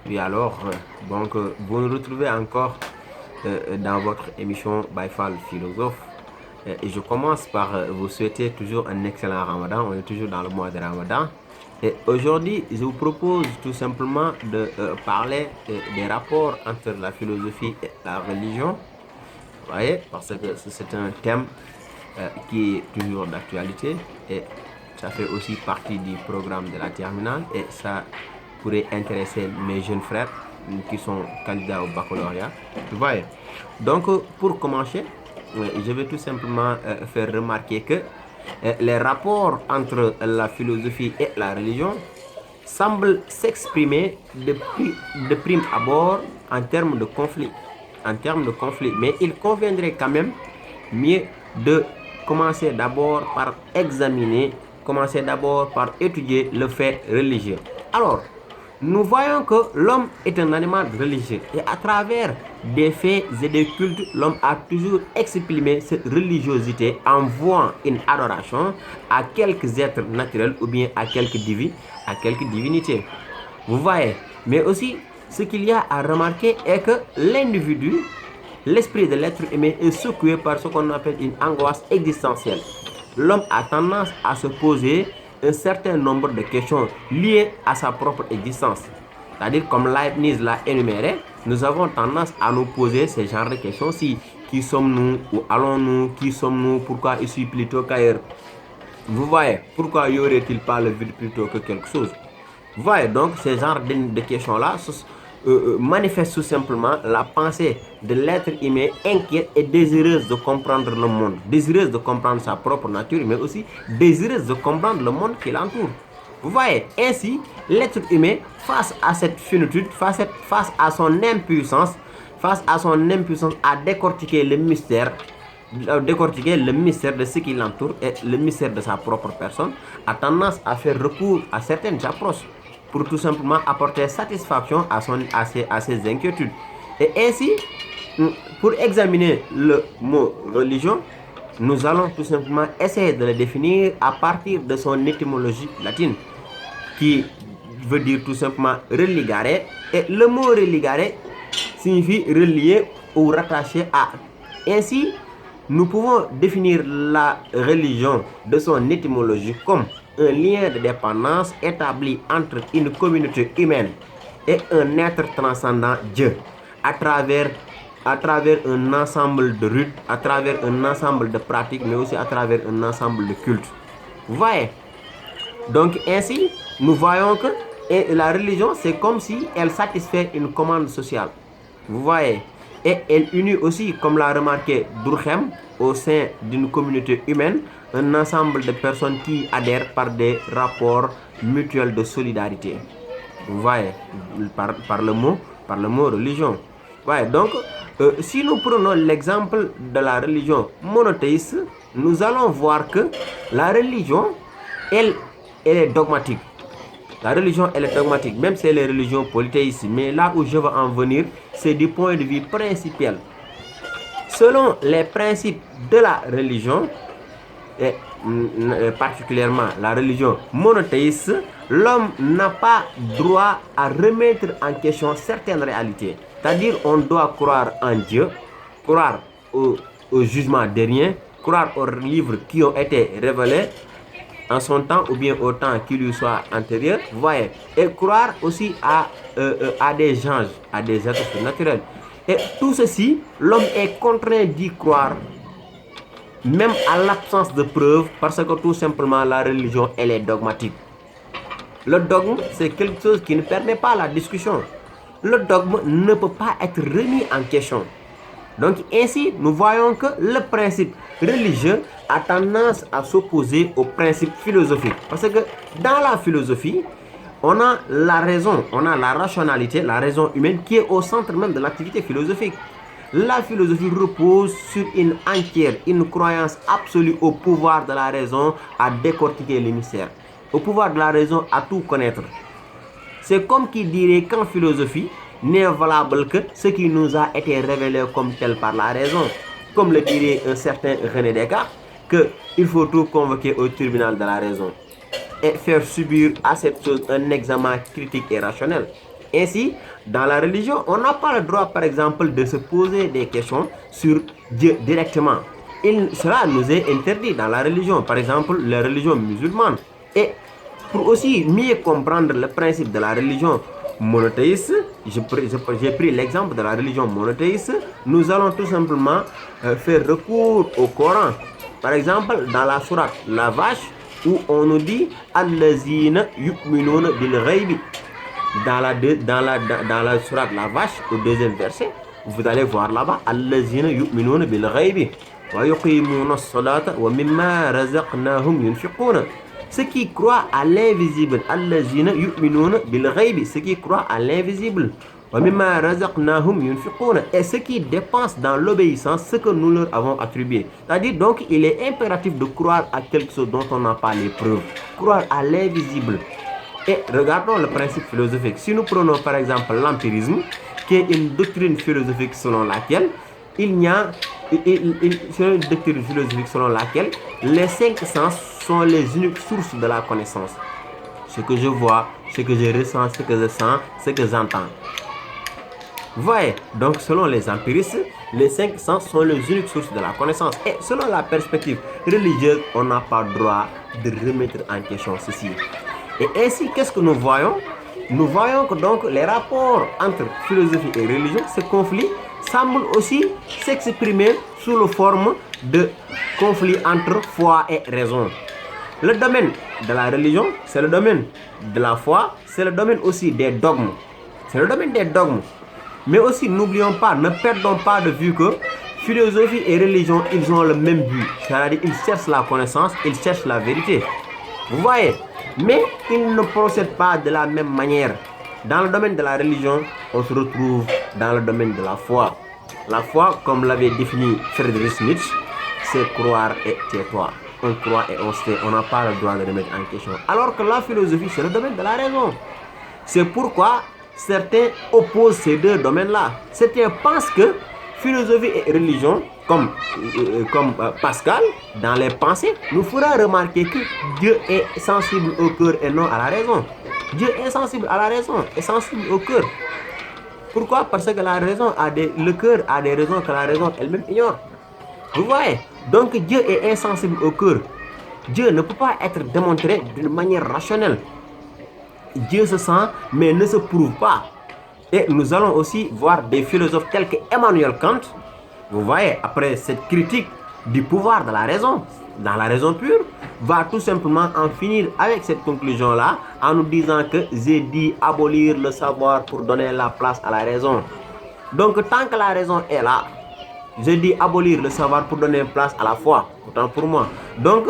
Oui, alors, vous nous retrouvez encore dans votre émission Baifal Philosophe. Et je commence par vous souhaiter toujours un excellent Ramadan. On est toujours dans le mois de Ramadan. Et aujourd'hui, je vous propose tout simplement de parler des rapports entre la philosophie et la religion. Vous voyez, parce que c'est un thème qui est toujours d'actualité et ça fait aussi partie du programme de la terminale et ça pourrait intéresser mes jeunes frères qui sont candidats au baccalauréat. Vous voyez. Donc, pour commencer, je vais tout simplement faire remarquer que les rapports entre la philosophie et la religion semblent s'exprimer de prime abord en termes de conflit. Mais il conviendrait quand même mieux de commencer d'abord par étudier le fait religieux. Alors, nous voyons que l'homme est un animal religieux et à travers des faits et des cultes, l'homme a toujours exprimé cette religiosité en vouant une adoration à quelques êtres naturels ou bien à quelques divinités. Vous voyez, mais aussi ce qu'il y a à remarquer est que l'individu, l'esprit de l'être humain est secoué par ce qu'on appelle une angoisse existentielle. L'homme a tendance à se poser un certain nombre de questions liées à sa propre existence. C'est-à-dire, comme Leibniz l'a énuméré, nous avons tendance à nous poser ce genre de questions-ci. Qui sommes-nous? Où allons-nous? Qui sommes-nous? Pourquoi ici plutôt qu'ailleurs? Vous voyez, pourquoi y aurait-il pas le vide plutôt que quelque chose? Vous voyez, donc ces genres de questions-là manifestent tout simplement la pensée de l'être humain inquiète et désireuse de comprendre le monde, désireuse de comprendre sa propre nature, mais aussi désireuse de comprendre le monde qui l'entoure. Vous voyez, ainsi, l'être humain, face à cette finitude, face à son impuissance à décortiquer le mystère de ce qui l'entoure et le mystère de sa propre personne, a tendance à faire recours à certaines approches pour tout simplement apporter satisfaction à ses inquiétudes. Et ainsi, pour examiner le mot religion, nous allons tout simplement essayer de le définir à partir de son étymologie latine, qui veut dire tout simplement religare. Et le mot religare signifie relier ou rattacher à. Ainsi, nous pouvons définir la religion de son étymologie comme un lien de dépendance établi entre une communauté humaine et un être transcendant Dieu à travers un ensemble de rites, à travers un ensemble de pratiques, mais aussi à travers un ensemble de cultes. Vous voyez? Donc ainsi, nous voyons que la religion, c'est comme si elle satisfait une commande sociale. Vous voyez? Et elle unit aussi, comme l'a remarqué Durkheim, au sein d'une communauté humaine, un ensemble de personnes qui adhèrent par des rapports mutuels de solidarité. Vous voyez, par le mot religion. Ouais, donc, si nous prenons l'exemple de la religion monothéiste, nous allons voir que la religion, elle est dogmatique. La religion, elle est dogmatique, même si les religions polythéistes. Mais là où je veux en venir, c'est du point de vue principiel. Selon les principes de la religion, et particulièrement la religion monothéiste, l'homme n'a pas droit à remettre en question certaines réalités. C'est-à-dire, on doit croire en Dieu, croire au jugement dernier, croire aux livres qui ont été révélés en son temps ou bien au temps qui lui soit antérieur, vous voyez, et croire aussi à des anges, à des êtres surnaturels. Et tout ceci, l'homme est contraint d'y croire, même à l'absence de preuves, parce que tout simplement la religion, elle est dogmatique. Le dogme, c'est quelque chose qui ne permet pas la discussion. Le dogme ne peut pas être remis en question. Donc ainsi, nous voyons que le principe religieux a tendance à s'opposer au principe philosophique. Parce que dans la philosophie, on a la raison, on a la rationalité, la raison humaine qui est au centre même de l'activité philosophique. La philosophie repose sur une croyance absolue au pouvoir de la raison à décortiquer les mystères, au pouvoir de la raison à tout connaître. C'est comme qui dirait qu'en philosophie, n'est valable que ce qui nous a été révélé comme tel par la raison. Comme le dirait un certain René Descartes, qu'il faut tout convoquer au tribunal de la raison et faire subir à cette chose un examen critique et rationnel. Ainsi, dans la religion, on n'a pas le droit, par exemple, de se poser des questions sur Dieu directement. Cela nous est interdit dans la religion, par exemple, la religion musulmane. Et pour aussi mieux comprendre le principe de la religion monothéiste, j'ai pris l'exemple de la religion monothéiste, nous allons tout simplement faire recours au Coran. Par exemple, dans la sourate La Vache, où on nous dit Allazina yu'minuna bil ghaibi. Dans la sourate La Vache, au deuxième verset, vous allez voir là-bas Allazina yu'minuna bil ghaibi wa yuqimuna as-salata wa mimma razaqnahum yunfiquna. Ceux qui croient à l'invisible, Allazina yu'minuna bil ghaibi, ceux qui croient à l'invisible. Et ceux qui dépensent dans l'obéissance ce que nous leur avons attribué. C'est-à-dire donc il est impératif de croire à quelque chose dont on n'a pas les preuves. Croire à l'invisible. Et regardons le principe philosophique. Si nous prenons par exemple l'empirisme, qui est une doctrine philosophique selon laquelle les 5 sens sont les uniques sources de la connaissance. Ce que je vois, ce que je ressens, ce que je sens, ce que j'entends. Vous voyez, donc selon les empiristes, les 5 sens sont les uniques sources de la connaissance. Et selon la perspective religieuse, on n'a pas le droit de remettre en question ceci. Et ainsi, qu'est-ce que nous voyons? Nous voyons que donc les rapports entre philosophie et religion, ce conflit semble aussi s'exprimer sous la forme de conflit entre foi et raison. Le domaine de la religion, c'est le domaine de la foi, c'est le domaine aussi des dogmes. C'est le domaine des dogmes. Mais aussi, n'oublions pas, ne perdons pas de vue que philosophie et religion, ils ont le même but. C'est-à-dire, ils cherchent la connaissance, ils cherchent la vérité. Vous voyez? Mais ils ne procèdent pas de la même manière. Dans le domaine de la religion, on se retrouve dans le domaine de la foi. La foi, comme l'avait défini Friedrich Nietzsche, c'est croire et tais-toi. On croit et on sait, on n'a pas le droit de remettre en question. Alors que la philosophie, c'est le domaine de la raison. C'est pourquoi certains opposent ces deux domaines-là. Certains pensent que philosophie et religion, comme Pascal, dans les pensées, nous fera remarquer que Dieu est sensible au cœur et non à la raison. Dieu est sensible à la raison, est sensible au cœur. Pourquoi? Parce que la raison le cœur a des raisons que la raison elle-même ignore. Vous voyez? Donc Dieu est insensible au cœur. Dieu ne peut pas être démontré d'une manière rationnelle. Dieu se sent, mais ne se prouve pas. Et nous allons aussi voir des philosophes tels que Emmanuel Kant. Vous voyez, après cette critique du pouvoir de la raison, dans la raison pure, va tout simplement en finir avec cette conclusion-là en nous disant que j'ai dit abolir le savoir pour donner la place à la raison. Donc tant que la raison est là, j'ai dit abolir le savoir pour donner place à la foi, autant pour moi. Donc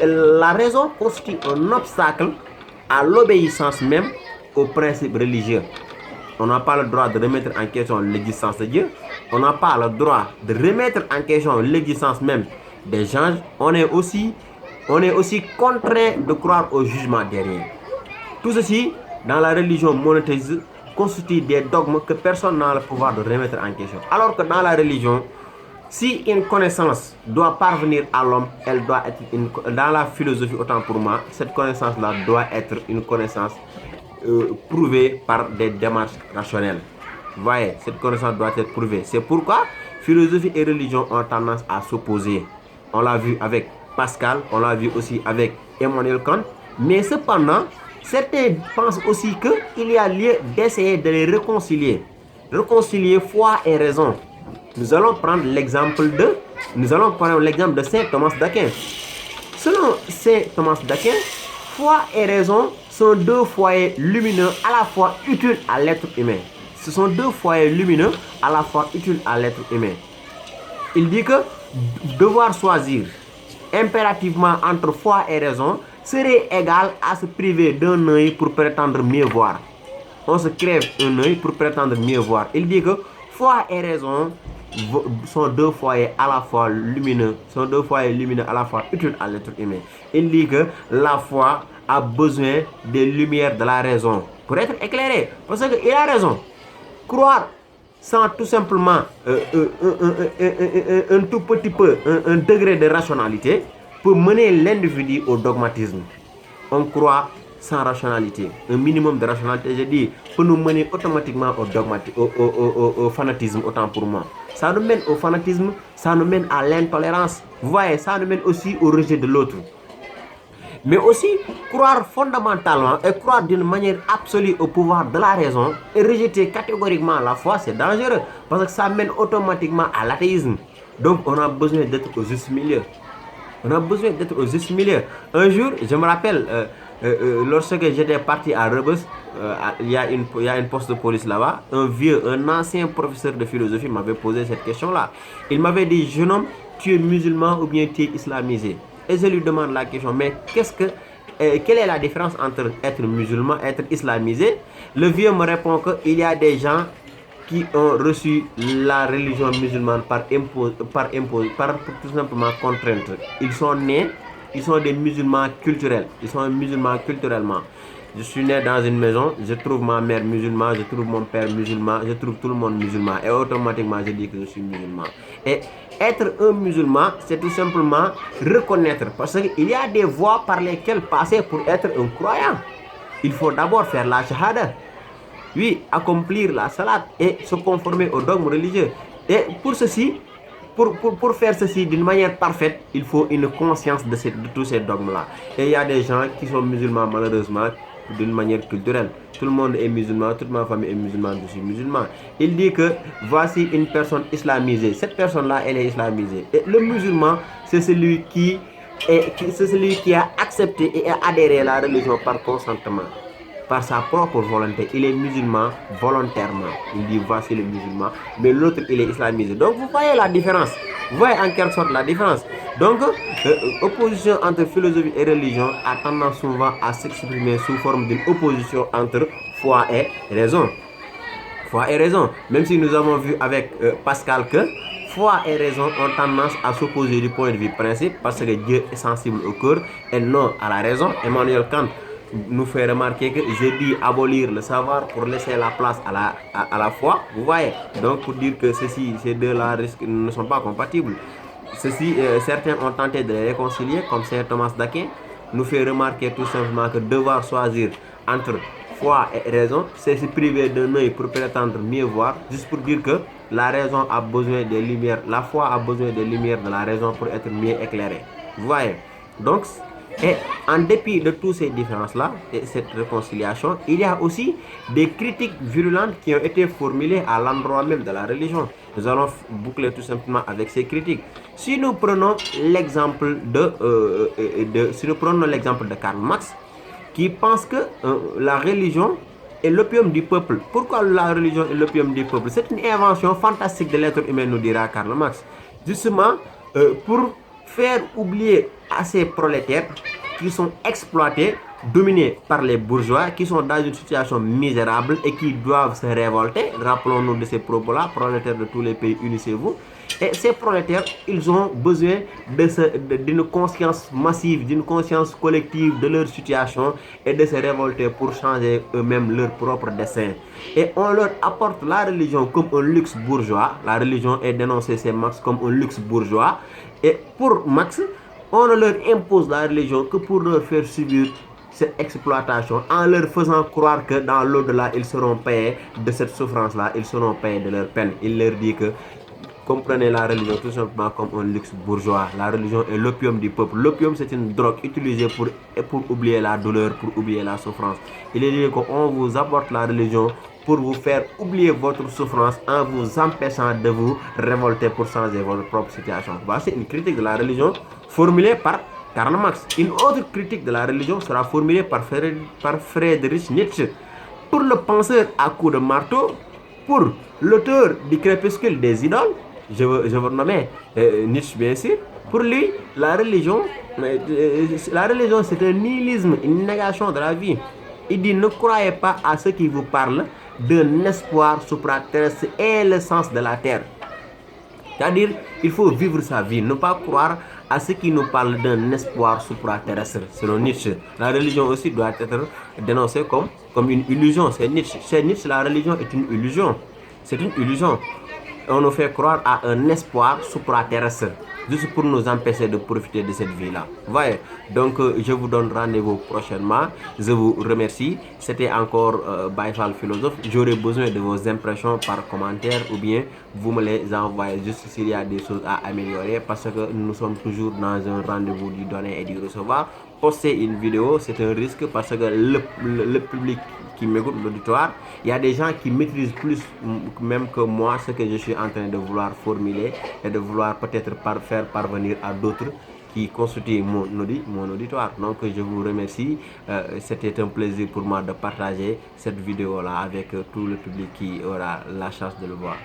la raison constitue un obstacle à l'obéissance même aux principes religieux. On n'a pas le droit de remettre en question l'existence de Dieu. On n'a pas le droit de remettre en question l'existence même des anges. On est aussi contraint de croire au jugement dernier. Tout ceci, dans la religion monothéiste, constitue des dogmes que personne n'a le pouvoir de remettre en question. Alors que dans la religion, si une connaissance doit parvenir à l'homme, elle doit être dans la philosophie, autant pour moi, cette connaissance-là doit être une connaissance prouvée par des démarches rationnelles. Vous voyez, cette connaissance doit être prouvée. C'est pourquoi philosophie et religion ont tendance à s'opposer. On l'a vu avec Pascal, on l'a vu aussi avec Emmanuel Kant. Mais cependant, certains pensent aussi qu'il y a lieu d'essayer de les réconcilier. Réconcilier foi et raison. Nous allons prendre l'exemple de Saint Thomas d'Aquin. Selon Saint Thomas d'Aquin, foi et raison sont deux foyers lumineux à la fois utiles à l'être humain. Ce sont deux foyers lumineux à la fois utiles à l'être humain. Il dit que devoir choisir impérativement entre foi et raison serait égal à se priver d'un œil pour prétendre mieux voir. On se crève un œil pour prétendre mieux voir. Il dit que foi et raison sont deux foyers à la fois lumineux, à la fois utiles à l'être humain. Il dit que la foi a besoin des lumières de la raison pour être éclairée. Parce qu'il a raison. Croire sans tout simplement un tout petit peu, un degré de rationalité peut mener l'individu au dogmatisme. On croit sans rationalité. Un minimum de rationalité, je dis, peut nous mener automatiquement au dogmatisme, au fanatisme, autant pour moi. Ça nous mène au fanatisme, ça nous mène à l'intolérance. Vous voyez, ça nous mène aussi au rejet de l'autre. Mais aussi, croire fondamentalement et croire d'une manière absolue au pouvoir de la raison et rejeter catégoriquement la foi, c'est dangereux parce que ça mène automatiquement à l'athéisme. Donc, on a besoin d'être au juste milieu. On a besoin d'être au juste milieu. Un jour, je me rappelle, lorsque j'étais parti à Rebus, il y a une poste de police là-bas. Un ancien professeur de philosophie m'avait posé cette question-là. Il m'avait dit, jeune homme, tu es musulman ou bien tu es islamisé? Et je lui demande la question, mais quelle est la différence entre être musulman et être islamisé? Le vieux me répond qu'il y a des gens qui ont reçu la religion musulmane par tout simplement contrainte. Ils sont nés, ils sont des musulmans culturels, ils sont musulmans culturellement. Je suis né dans une maison, je trouve ma mère musulmane, je trouve mon père musulman, je trouve tout le monde musulman. Et automatiquement, je dis que je suis musulman. Et être un musulman, c'est tout simplement reconnaître. Parce qu'il y a des voies par lesquelles passer pour être un croyant. Il faut d'abord faire la shahada. Oui, accomplir la salat et se conformer aux dogmes religieux. Et pour ceci, pour faire ceci d'une manière parfaite, il faut une conscience de tous ces dogmes-là. Et il y a des gens qui sont musulmans malheureusement d'une manière culturelle. Tout le monde est musulman, toute ma famille est musulmane, je suis musulman. Il dit que voici une personne islamisée. Cette personne-là, elle est islamisée. Et le musulman, c'est celui qui a accepté et a adhéré à la religion par consentement, par sa propre volonté. Il est musulman volontairement. Il dit voici le musulman, mais l'autre il est islamisé. Donc vous voyez la différence. Vous voyez en quelque sorte la différence. Donc opposition entre philosophie et religion a tendance souvent à s'exprimer sous forme d'une opposition entre foi et raison. Foi et raison. Même si nous avons vu avec Pascal que foi et raison ont tendance à s'opposer du point de vue principe parce que Dieu est sensible au cœur et non à la raison. Emmanuel Kant nous fait remarquer que j'ai dit abolir le savoir pour laisser la place à la foi. Vous voyez, donc pour dire que ces deux-là ne sont pas compatibles. Certains ont tenté de les réconcilier, comme Saint Thomas d'Aquin nous fait remarquer tout simplement que devoir choisir entre foi et raison, c'est se priver d'un œil pour prétendre mieux voir, juste pour dire que la raison a besoin des lumières, la foi a besoin des lumières de la raison pour être mieux éclairée. Vous voyez, donc, et en dépit de toutes ces différences-là et cette réconciliation, il y a aussi des critiques virulentes qui ont été formulées à l'endroit même de la religion. Nous allons boucler tout simplement avec ces critiques. Si nous prenons l'exemple de Karl Marx, qui pense que la religion est l'opium du peuple. Pourquoi la religion est l'opium du peuple? C'est une invention fantastique de l'être humain, nous dira Karl Marx. Justement, pour faire oublier à ces prolétaires qui sont exploités, dominés par les bourgeois, qui sont dans une situation misérable et qui doivent se révolter. Rappelons-nous de ces propos-là, prolétaires de tous les pays, unissez-vous. Et ces prolétaires, ils ont besoin d'une conscience massive, d'une conscience collective de leur situation et de se révolter pour changer eux-mêmes leur propre destin. Et on leur apporte la religion comme un luxe bourgeois. La religion est dénoncée, c'est Marx, comme un luxe bourgeois. Et pour Marx, on ne leur impose la religion que pour leur faire subir cette exploitation, en leur faisant croire que dans l'au-delà, ils seront payés de cette souffrance-là, ils seront payés de leur peine. Il leur dit que comprenez la religion tout simplement comme un luxe bourgeois. La religion est l'opium du peuple. L'opium, c'est une drogue utilisée pour oublier la douleur, pour oublier la souffrance. Il est dit qu'on vous apporte la religion pour vous faire oublier votre souffrance en vous empêchant de vous révolter pour changer votre propre situation. Voici une critique de la religion formulée par Karl Marx. Une autre critique de la religion sera formulée par Friedrich Nietzsche. Pour le penseur à coups de marteau, pour l'auteur du crépuscule des idoles, je veux nommer Nietzsche bien sûr, pour lui, la religion c'est un nihilisme, une négation de la vie. Il dit ne croyez pas à ceux qui vous parlent d'un espoir supraterrestre et le sens de la terre. C'est-à-dire, il faut vivre sa vie, ne pas croire à ceux qui nous parlent d'un espoir supraterrestre. Selon Nietzsche, la religion aussi doit être dénoncée comme une illusion. C'est Nietzsche. Chez Nietzsche, la religion est une illusion. C'est une illusion. On nous fait croire à un espoir supraterrestre. juste pour nous empêcher de profiter de cette vie-là. Voyez, donc je vous donne rendez-vous prochainement. Je vous remercie. C'était encore Baifal Philosophe. J'aurai besoin de vos impressions par commentaire ou bien vous me les envoyez juste s'il y a des choses à améliorer parce que nous sommes toujours dans un rendez-vous du donner et du recevoir. Poster une vidéo, c'est un risque parce que le public qui m'écoute, l'auditoire, il y a des gens qui maîtrisent plus même que moi ce que je suis en train de vouloir formuler et de vouloir peut-être faire parvenir à d'autres qui constituent mon auditoire. Donc je vous remercie. C'était un plaisir pour moi de partager cette vidéo-là avec tout le public qui aura la chance de le voir.